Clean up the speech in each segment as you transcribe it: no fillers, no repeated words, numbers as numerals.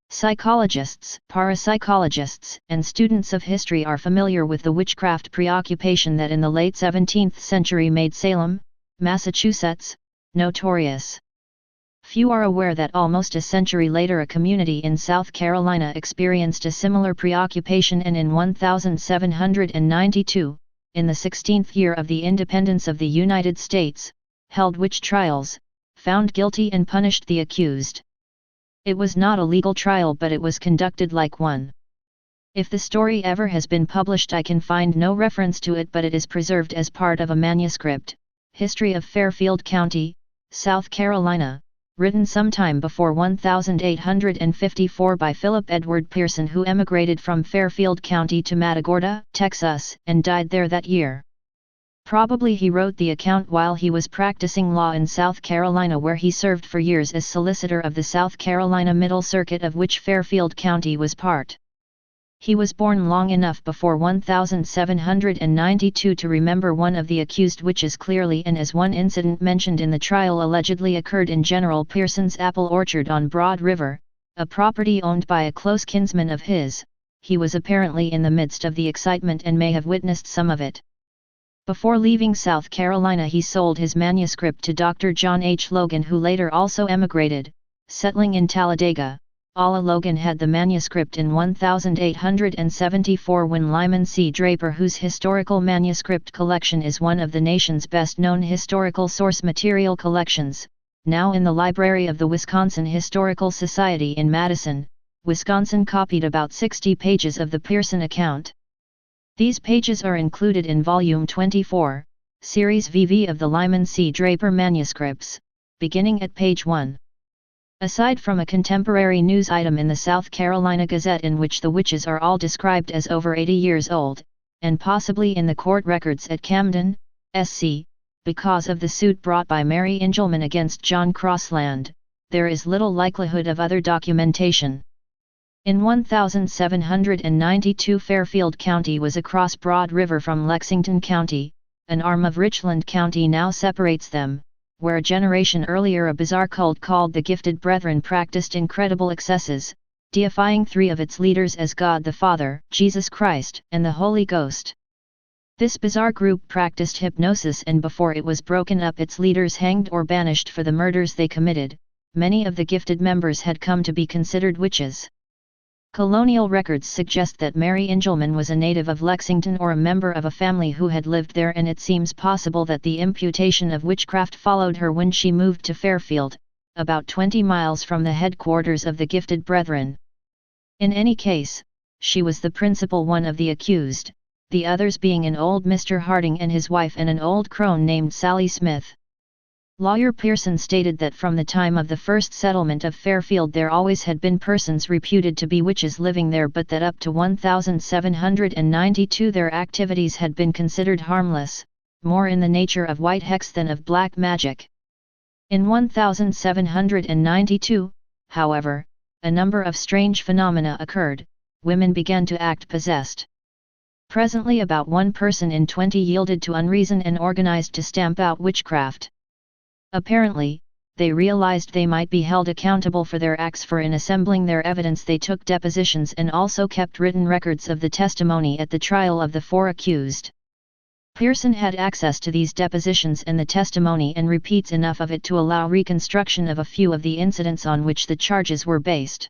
Psychologists, parapsychologists, and students of history are familiar with the witchcraft preoccupation that in the late 17th century made Salem, Massachusetts, notorious. Few are aware that almost a century later a community in South Carolina experienced a similar preoccupation, and in 1792, in the 16th year of the independence of the United States, held witch trials, found guilty and punished the accused. It was not a legal trial, but it was conducted like one. If the story ever has been published, I can find no reference to it, but it is preserved as part of a manuscript, History of Fairfield County, South Carolina, written sometime before 1854 by Philip Edward Pearson, who emigrated from Fairfield County to Matagorda, Texas, and died there that year. Probably he wrote the account while he was practicing law in South Carolina, where he served for years as solicitor of the South Carolina Middle Circuit, of which Fairfield County was part. He was born long enough before 1792 to remember one of the accused witches clearly, and as one incident mentioned in the trial allegedly occurred in General Pearson's apple orchard on Broad River, a property owned by a close kinsman of his, he was apparently in the midst of the excitement and may have witnessed some of it. Before leaving South Carolina, he sold his manuscript to Dr. John H. Logan, who later also emigrated, settling in Talladega. Alla Logan had the manuscript in 1874 when Lyman C. Draper, whose historical manuscript collection is one of the nation's best-known historical source material collections, now in the library of the Wisconsin Historical Society in Madison, Wisconsin, copied about 60 pages of the Pearson account. These pages are included in Volume 24, Series VV of the Lyman C. Draper manuscripts, beginning at page 1. Aside from a contemporary news item in the South Carolina Gazette in which the witches are all described as over 80 years old, and possibly in the court records at Camden, SC, because of the suit brought by Mary Engelman against John Crossland, there is little likelihood of other documentation. In 1792, Fairfield County was across Broad River from Lexington County. An arm of Richland County now separates them, where a generation earlier a bizarre cult called the Gifted Brethren practiced incredible excesses, deifying three of its leaders as God the Father, Jesus Christ, and the Holy Ghost. This bizarre group practiced hypnosis, and before it was broken up, its leaders hanged or banished for the murders they committed. Many of the gifted members had come to be considered witches. Colonial records suggest that Mary Engelman was a native of Lexington or a member of a family who had lived there, and it seems possible that the imputation of witchcraft followed her when she moved to Fairfield, about 20 miles from the headquarters of the Gifted Brethren. In any case, she was the principal one of the accused, the others being an old Mr. Harding and his wife and an old crone named Sally Smith. Lawyer Pearson stated that from the time of the first settlement of Fairfield there always had been persons reputed to be witches living there, but that up to 1792 their activities had been considered harmless, more in the nature of white hex than of black magic. In 1792, however, a number of strange phenomena occurred. Women began to act possessed. Presently about 1 person in 20 yielded to unreason and organized to stamp out witchcraft. Apparently, they realized they might be held accountable for their acts, for in assembling their evidence they took depositions and also kept written records of the testimony at the trial of the 4 accused. Pearson had access to these depositions and the testimony, and repeats enough of it to allow reconstruction of a few of the incidents on which the charges were based.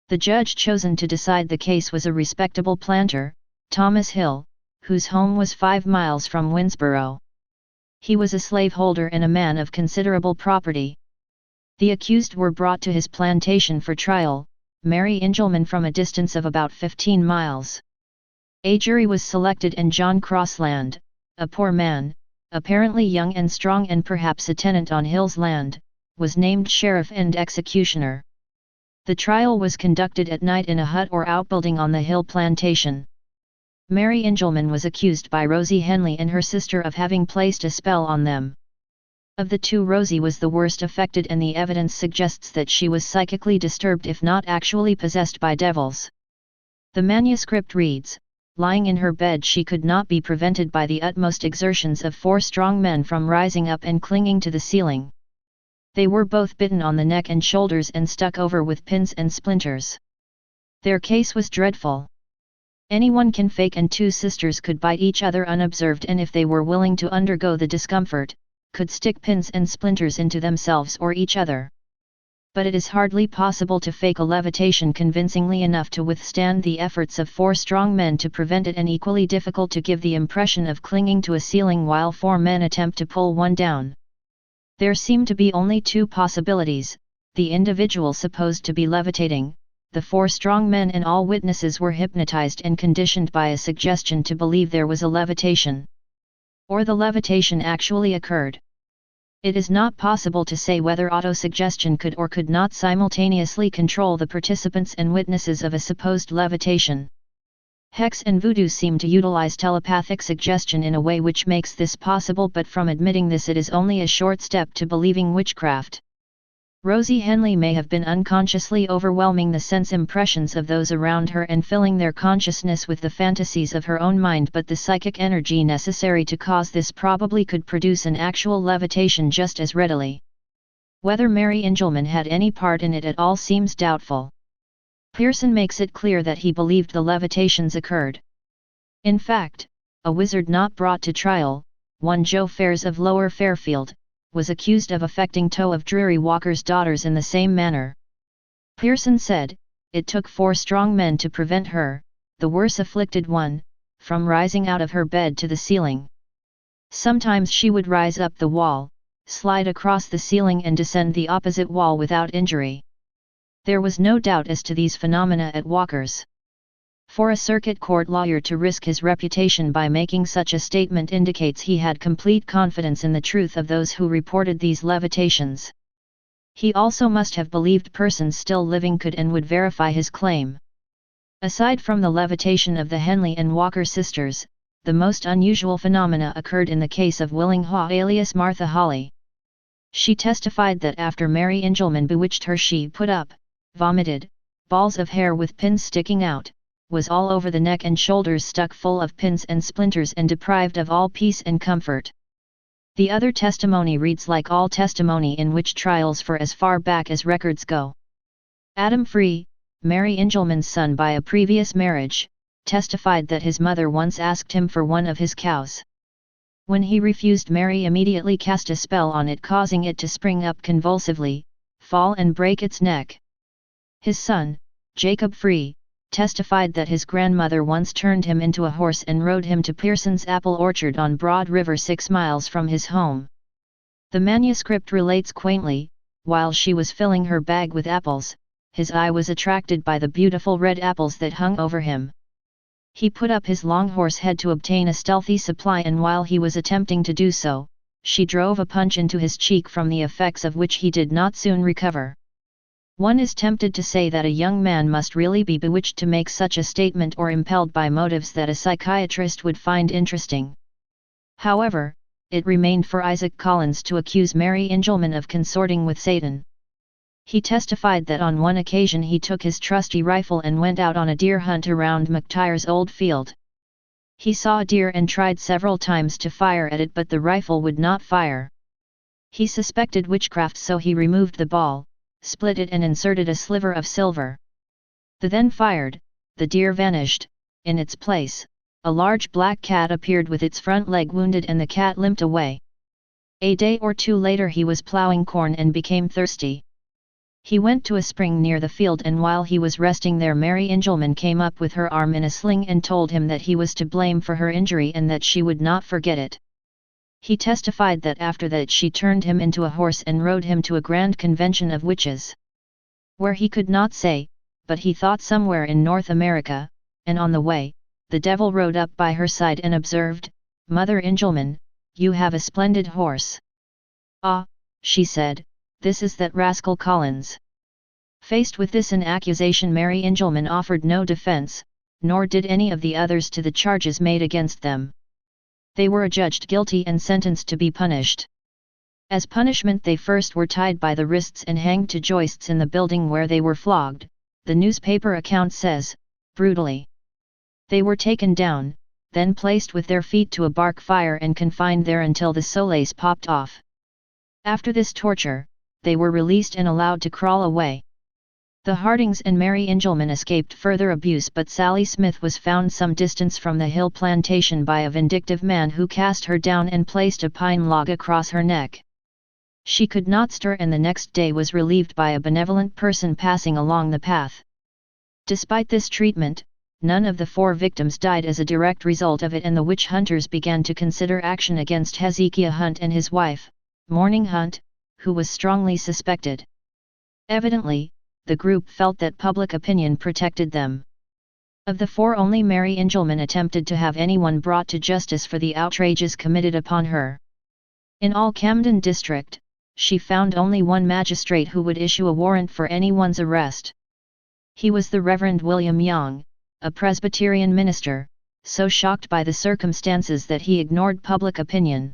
The judge chosen to decide the case was a respectable planter, Thomas Hill, whose home was 5 miles from Winsboro. He was a slaveholder and a man of considerable property. The accused were brought to his plantation for trial, Mary Engelman from a distance of about 15 miles. A jury was selected, and John Crossland, a poor man, apparently young and strong and perhaps a tenant on Hill's land, was named sheriff and executioner. The trial was conducted at night in a hut or outbuilding on the Hill plantation. Mary Engelman was accused by Rosie Henley and her sister of having placed a spell on them. Of the two, Rosie was the worst affected, and the evidence suggests that she was psychically disturbed if not actually possessed by devils. The manuscript reads, "Lying in her bed, she could not be prevented by the utmost exertions of 4 strong men from rising up and clinging to the ceiling. They were both bitten on the neck and shoulders and stuck over with pins and splinters. Their case was dreadful. Anyone can fake, and 2 sisters could bite each other unobserved, and if they were willing to undergo the discomfort, could stick pins and splinters into themselves or each other. But it is hardly possible to fake a levitation convincingly enough to withstand the efforts of 4 strong men to prevent it, and equally difficult to give the impression of clinging to a ceiling while 4 men attempt to pull one down. There seem to be only 2 possibilities: the individual supposed to be levitating, the 4 strong men, and all witnesses were hypnotized and conditioned by a suggestion to believe there was a levitation. Or the levitation actually occurred. It is not possible to say whether autosuggestion could or could not simultaneously control the participants and witnesses of a supposed levitation. Hex and voodoo seem to utilize telepathic suggestion in a way which makes this possible, but from admitting this, it is only a short step to believing witchcraft. Rosie Henley may have been unconsciously overwhelming the sense impressions of those around her and filling their consciousness with the fantasies of her own mind, but the psychic energy necessary to cause this probably could produce an actual levitation just as readily. Whether Mary Engelman had any part in it at all seems doubtful. Pearson makes it clear that he believed the levitations occurred. In fact, a wizard not brought to trial, one Joe Fairs of Lower Fairfield, was accused of affecting Toe of Drury Walker's daughters in the same manner. Pearson said, "It took 4 strong men to prevent her, the worse afflicted one, from rising out of her bed to the ceiling. Sometimes she would rise up the wall, slide across the ceiling and descend the opposite wall without injury." There was no doubt as to these phenomena at Walker's. For a circuit court lawyer to risk his reputation by making such a statement indicates he had complete confidence in the truth of those who reported these levitations. He also must have believed persons still living could and would verify his claim. Aside from the levitation of the Henley and Walker sisters, the most unusual phenomena occurred in the case of Willing Haw alias Martha Hawley. She testified that after Mary Engelman bewitched her, she put up, vomited, balls of hair with pins sticking out, was all over the neck and shoulders stuck full of pins and splinters, and deprived of all peace and comfort. The other testimony reads like all testimony in witch trials for as far back as records go. Adam Free, Mary Engelman's son by a previous marriage, testified that his mother once asked him for one of his cows. When he refused, Mary immediately cast a spell on it, causing it to spring up convulsively, fall and break its neck. His son, Jacob Free, testified that his grandmother once turned him into a horse and rode him to Pearson's apple orchard on Broad River 6 miles from his home. The manuscript relates quaintly, while she was filling her bag with apples, his eye was attracted by the beautiful red apples that hung over him. He put up his long horse head to obtain a stealthy supply, and while he was attempting to do so, she drove a punch into his cheek, from the effects of which he did not soon recover. One is tempted to say that a young man must really be bewitched to make such a statement, or impelled by motives that a psychiatrist would find interesting. However, it remained for Isaac Collins to accuse Mary Engelman of consorting with Satan. He testified that on one occasion he took his trusty rifle and went out on a deer hunt around McTire's old field. He saw a deer and tried several times to fire at it, but the rifle would not fire. He suspected witchcraft, so he removed the ball, split it and inserted a sliver of silver. Then fired, the deer vanished. In its place, a large black cat appeared with its front leg wounded, and the cat limped away. A day or 2 later he was plowing corn and became thirsty. He went to a spring near the field, and while he was resting there, Mary Engelman came up with her arm in a sling and told him that he was to blame for her injury and that she would not forget it. He testified that after that she turned him into a horse and rode him to a grand convention of witches. Where he could not say, but he thought somewhere in North America, and on the way, the devil rode up by her side and observed, "Mother Engelman, you have a splendid horse." "Ah," she said, "this is that rascal Collins." Faced with this an accusation, Mary Engelman offered no defense, nor did any of the others to the charges made against them. They were adjudged guilty and sentenced to be punished. As punishment they first were tied by the wrists and hanged to joists in the building where they were flogged, the newspaper account says, brutally. They were taken down, then placed with their feet to a bark fire and confined there until the soles popped off. After this torture, they were released and allowed to crawl away. The Hardings and Mary Engelman escaped further abuse, but Sally Smith was found some distance from the hill plantation by a vindictive man who cast her down and placed a pine log across her neck. She could not stir and the next day was relieved by a benevolent person passing along the path. Despite this treatment, none of the 4 victims died as a direct result of it, and the witch hunters began to consider action against Hezekiah Hunt and his wife, Morning Hunt, who was strongly suspected. Evidently, the group felt that public opinion protected them. Of the 4, only Mary Engelman attempted to have anyone brought to justice for the outrages committed upon her. In all Camden district, she found only one magistrate who would issue a warrant for anyone's arrest. He was the Reverend William Young, a Presbyterian minister, so shocked by the circumstances that he ignored public opinion.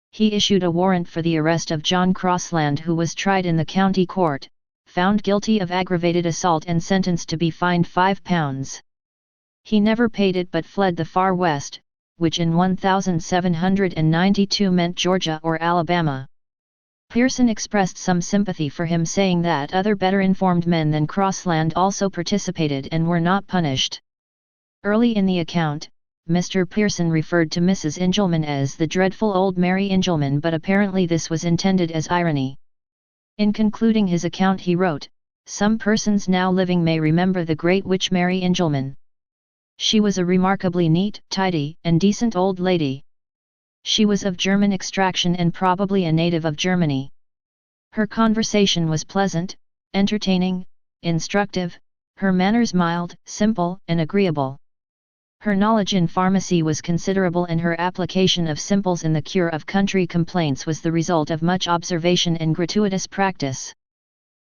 He issued a warrant for the arrest of John Crossland, who was tried in the county court, found guilty of aggravated assault and sentenced to be fined £5. He never paid it but fled the far west, which in 1792 meant Georgia or Alabama. Pearson expressed some sympathy for him, saying that other better informed men than Crossland also participated and were not punished. Early in the account, Mr. Pearson referred to Mrs. Engelman as the dreadful old Mary Engelman, but apparently this was intended as irony. In concluding his account he wrote, "Some persons now living may remember the great witch Mary Engelman. She was a remarkably neat, tidy, and decent old lady. She was of German extraction and probably a native of Germany. Her conversation was pleasant, entertaining, instructive, her manners mild, simple, and agreeable. Her knowledge in pharmacy was considerable, and her application of simples in the cure of country complaints was the result of much observation and gratuitous practice."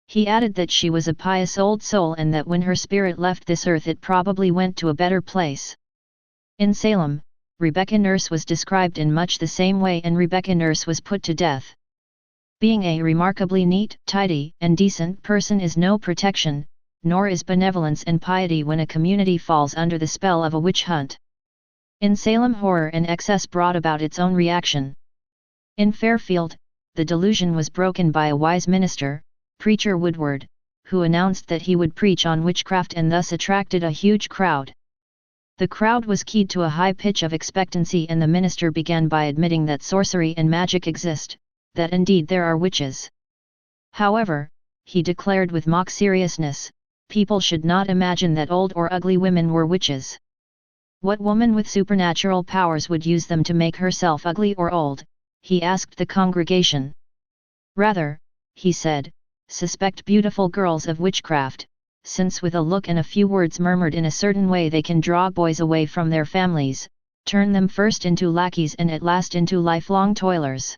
He added that she was a pious old soul and that when her spirit left this earth it probably went to a better place. In Salem, Rebecca Nurse was described in much the same way, and Rebecca Nurse was put to death. Being a remarkably neat, tidy, and decent person is no protection, nor is benevolence and piety when a community falls under the spell of a witch hunt. In Salem, horror and excess brought about its own reaction. In Fairfield, the delusion was broken by a wise minister, Preacher Woodward, who announced that he would preach on witchcraft and thus attracted a huge crowd. The crowd was keyed to a high pitch of expectancy, and the minister began by admitting that sorcery and magic exist, that indeed there are witches. However, he declared with mock seriousness, people should not imagine that old or ugly women were witches. What woman with supernatural powers would use them to make herself ugly or old? He asked the congregation. Rather, he said, suspect beautiful girls of witchcraft, since with a look and a few words murmured in a certain way they can draw boys away from their families, turn them first into lackeys and at last into lifelong toilers.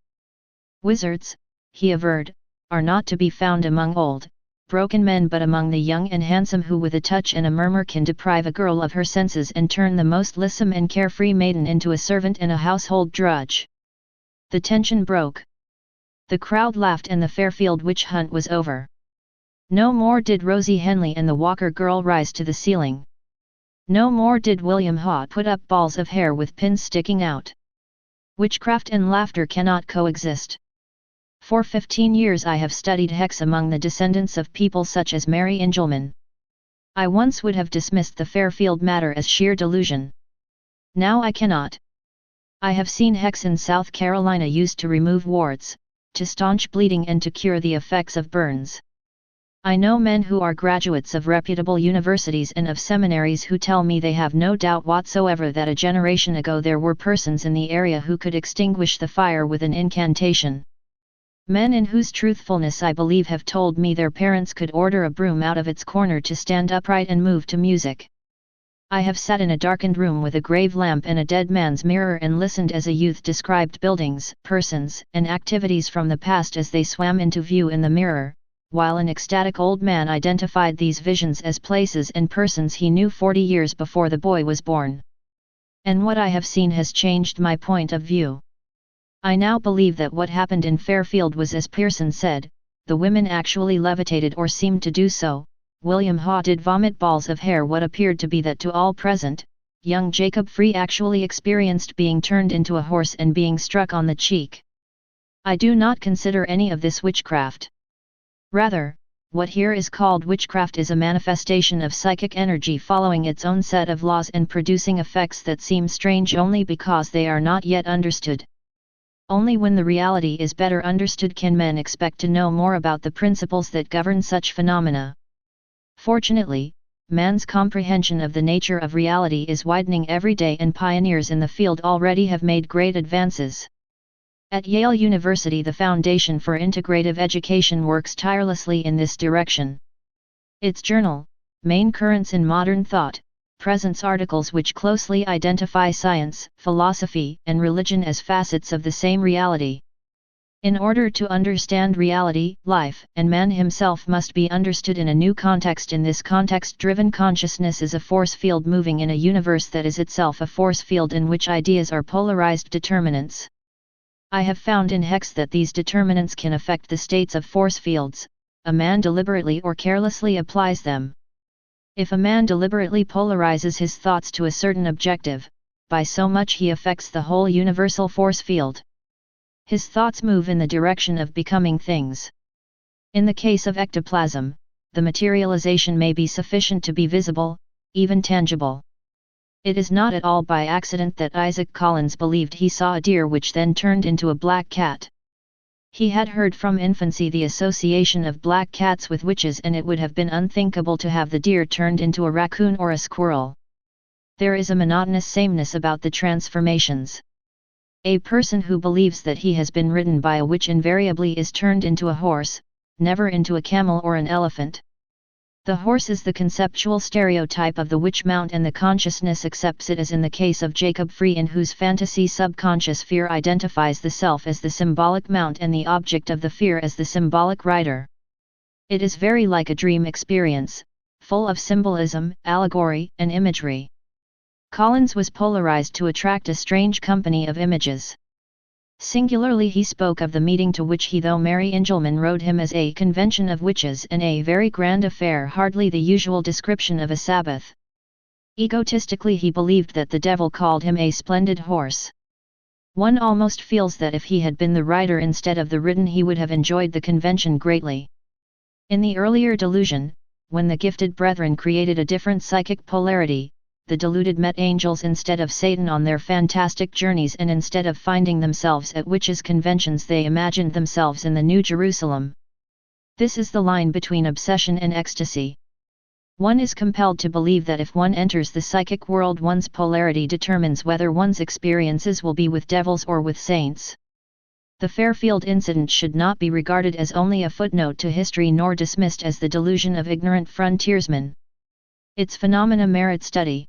Wizards, he averred, are not to be found among old, broken men but among the young and handsome, who with a touch and a murmur can deprive a girl of her senses and turn the most lissom and carefree maiden into a servant and a household drudge. The tension broke. The crowd laughed and the Fairfield witch hunt was over. No more did Rosie Henley and the Walker girl rise to the ceiling. No more did William Haw put up balls of hair with pins sticking out. Witchcraft and laughter cannot coexist. For 15 years I have studied hex among the descendants of people such as Mary Engelman. I once would have dismissed the Fairfield matter as sheer delusion. Now I cannot. I have seen hex in South Carolina used to remove warts, to staunch bleeding and to cure the effects of burns. I know men who are graduates of reputable universities and of seminaries who tell me they have no doubt whatsoever that a generation ago there were persons in the area who could extinguish the fire with an incantation. Men in whose truthfulness I believe have told me their parents could order a broom out of its corner to stand upright and move to music. I have sat in a darkened room with a grave lamp and a dead man's mirror and listened as a youth described buildings, persons, and activities from the past as they swam into view in the mirror, while an ecstatic old man identified these visions as places and persons he knew 40 years before the boy was born. And what I have seen has changed my point of view. I now believe that what happened in Fairfield was as Pearson said, the women actually levitated or seemed to do so. William Haw did vomit balls of hair. What appeared to be that to all present, young Jacob Free actually experienced being turned into a horse and being struck on the cheek. I do not consider any of this witchcraft. Rather, what here is called witchcraft is a manifestation of psychic energy following its own set of laws and producing effects that seem strange only because they are not yet understood. Only when the reality is better understood can men expect to know more about the principles that govern such phenomena. Fortunately, man's comprehension of the nature of reality is widening every day and pioneers in the field already have made great advances. At Yale University, the Foundation for Integrative Education works tirelessly in this direction. Its journal, Main Currents in Modern Thought, presents articles which closely identify science, philosophy, and religion as facets of the same reality. In order to understand reality, life, and man himself must be understood in a new context. In this context-driven consciousness is a force field moving in a universe that is itself a force field in which ideas are polarized determinants. I have found in Hex that these determinants can affect the states of force fields. A man deliberately or carelessly applies them. If a man deliberately polarizes his thoughts to a certain objective, by so much he affects the whole universal force field. His thoughts move in the direction of becoming things. In the case of ectoplasm, the materialization may be sufficient to be visible, even tangible. It is not at all by accident that Isaac Collins believed he saw a deer which then turned into a black cat. He had heard from infancy the association of black cats with witches, and it would have been unthinkable to have the deer turned into a raccoon or a squirrel. There is a monotonous sameness about the transformations. A person who believes that he has been ridden by a witch invariably is turned into a horse, never into a camel or an elephant. The horse is the conceptual stereotype of the witch mount, and the consciousness accepts it, as in the case of Jacob Free, in whose fantasy subconscious fear identifies the self as the symbolic mount and the object of the fear as the symbolic rider. It is very like a dream experience, full of symbolism, allegory, and imagery. Collins was polarized to attract a strange company of images. Singularly he spoke of the meeting to which he, though Mary Engelman wrote him, as a convention of witches and a very grand affair, hardly the usual description of a Sabbath. Egotistically he believed that the devil called him a splendid horse. One almost feels that if he had been the rider instead of the ridden he would have enjoyed the convention greatly. In the earlier delusion, when the gifted brethren created a different psychic polarity, the deluded met angels instead of Satan on their fantastic journeys, and instead of finding themselves at witches' conventions they imagined themselves in the New Jerusalem. This is the line between obsession and ecstasy. One is compelled to believe that if one enters the psychic world, one's polarity determines whether one's experiences will be with devils or with saints. The Fairfield Incident should not be regarded as only a footnote to history, nor dismissed as the delusion of ignorant frontiersmen. Its phenomena merit study.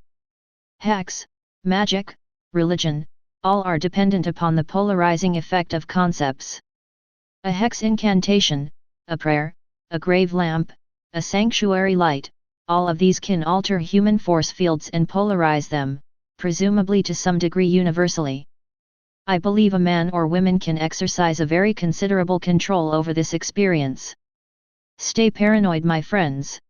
Hex, magic, religion, all are dependent upon the polarizing effect of concepts. A hex incantation, a prayer, a grave lamp, a sanctuary light, all of these can alter human force fields and polarize them, presumably to some degree universally. I believe a man or woman can exercise a very considerable control over this experience. Stay paranoid, my friends.